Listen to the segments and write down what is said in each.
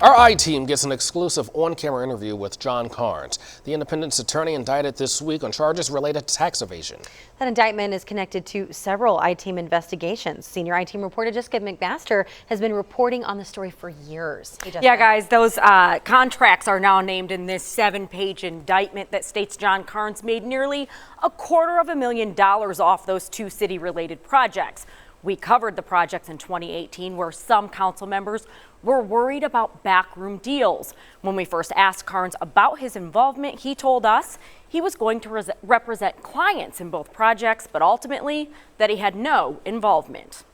Our I-Team gets an exclusive on-camera interview with John Carnes, the Independent's attorney indicted this week on charges related to tax evasion. That indictment is connected to several I-Team investigations. Senior I-Team reporter Jessica McMaster has been reporting on the story for years. Hey, yeah, guys, those contracts are now named in this 7-page indictment that states John Carnes made nearly $250,000 off those 2 city-related projects. We covered the projects in 2018 where some council members were worried about backroom deals. When we first asked Carnes about his involvement, he told us he was going to represent clients in both projects, but ultimately that he had no involvement.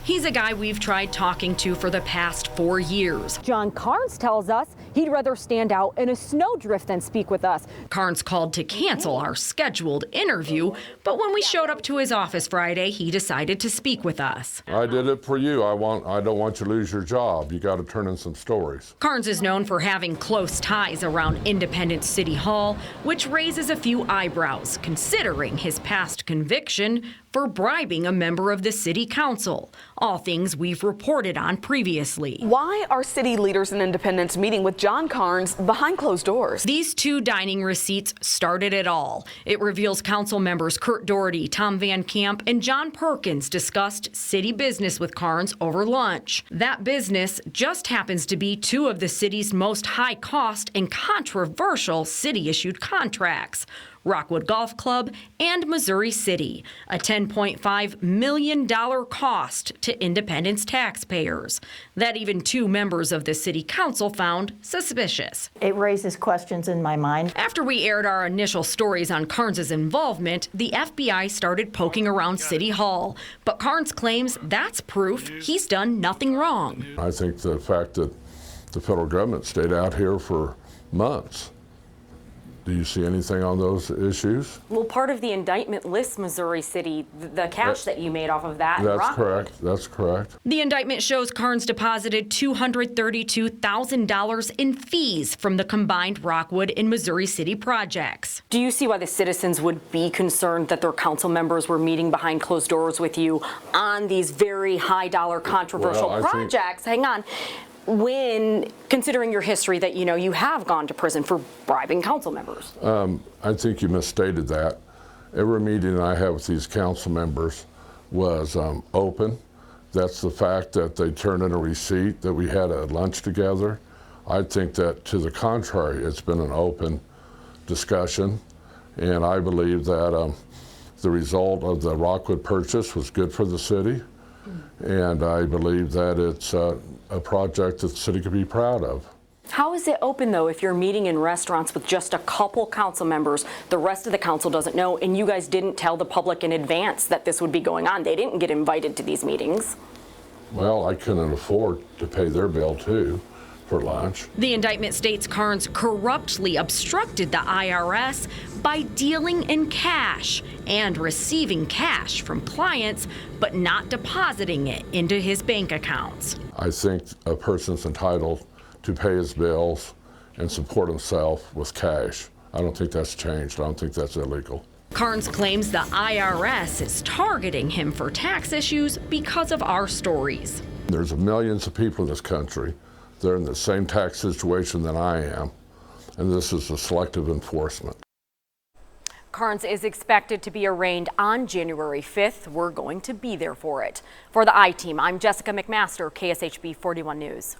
He's a guy we've tried talking to for the past 4 years. John Carnes tells us he'd rather stand out in a snowdrift than speak with us. Carnes called to cancel our scheduled interview, but when we showed up to his office Friday, he decided to speak with us. I did it for you. I don't want you to lose your job. You got to turn in some stories. Carnes is known for having close ties around Independence City Hall, which raises a few eyebrows, considering his past conviction for bribing a member of the city council. All things we've reported on previously. Why are city leaders in Independence meeting with John Carnes behind closed doors? These 2 dining receipts started it all. It reveals council members Kurt Doherty, Tom Van Camp, and John Perkins discussed city business with Carnes over lunch. That business just happens to be 2 of the city's most high cost and controversial city-issued contracts. Rockwood Golf Club and Missouri City, a $10.5 million cost to Independence taxpayers that even 2 members of the city council found suspicious. It raises questions in my mind. After we aired our initial stories on Carnes' involvement, the FBI started poking around City Hall, but Carnes claims that's proof he's done nothing wrong. I think the fact that the federal government stayed out here for months. Do you see anything on those issues? Well, part of the indictment lists Missouri City, the cash that you made off of that. That's correct. That's correct. The indictment shows Carnes deposited $232,000 in fees from the combined Rockwood and Missouri City projects. Do you see why the citizens would be concerned that their council members were meeting behind closed doors with you on these very high-dollar controversial projects? Hang on. When considering your history that you have gone to prison for bribing council members? I think you misstated that. Every meeting I had with these council members was open. That's the fact that they turned in a receipt, that we had a lunch together. I think that to the contrary, it's been an open discussion, and I believe that the result of the Rockwood purchase was good for the city. And I believe that it's a project that the city could be proud of. How is it open, though, if you're meeting in restaurants with just a couple council members, the rest of the council doesn't know, and you guys didn't tell the public in advance that this would be going on? They didn't get invited to these meetings. Well, I couldn't afford to pay their bill, too, for lunch. The indictment states Carnes corruptly obstructed the IRS by dealing in cash and receiving cash from clients, but not depositing it into his bank accounts. I think a person's entitled to pay his bills and support himself with cash. I don't think that's changed. I don't think that's illegal. Carnes claims the IRS is targeting him for tax issues because of our stories. There's millions of people in this country. They're in the same tax situation that I am, and this is a selective enforcement. Carnes is expected to be arraigned on January 5th. We're going to be there for it. For the I-Team, I'm Jessica McMaster, KSHB 41 News.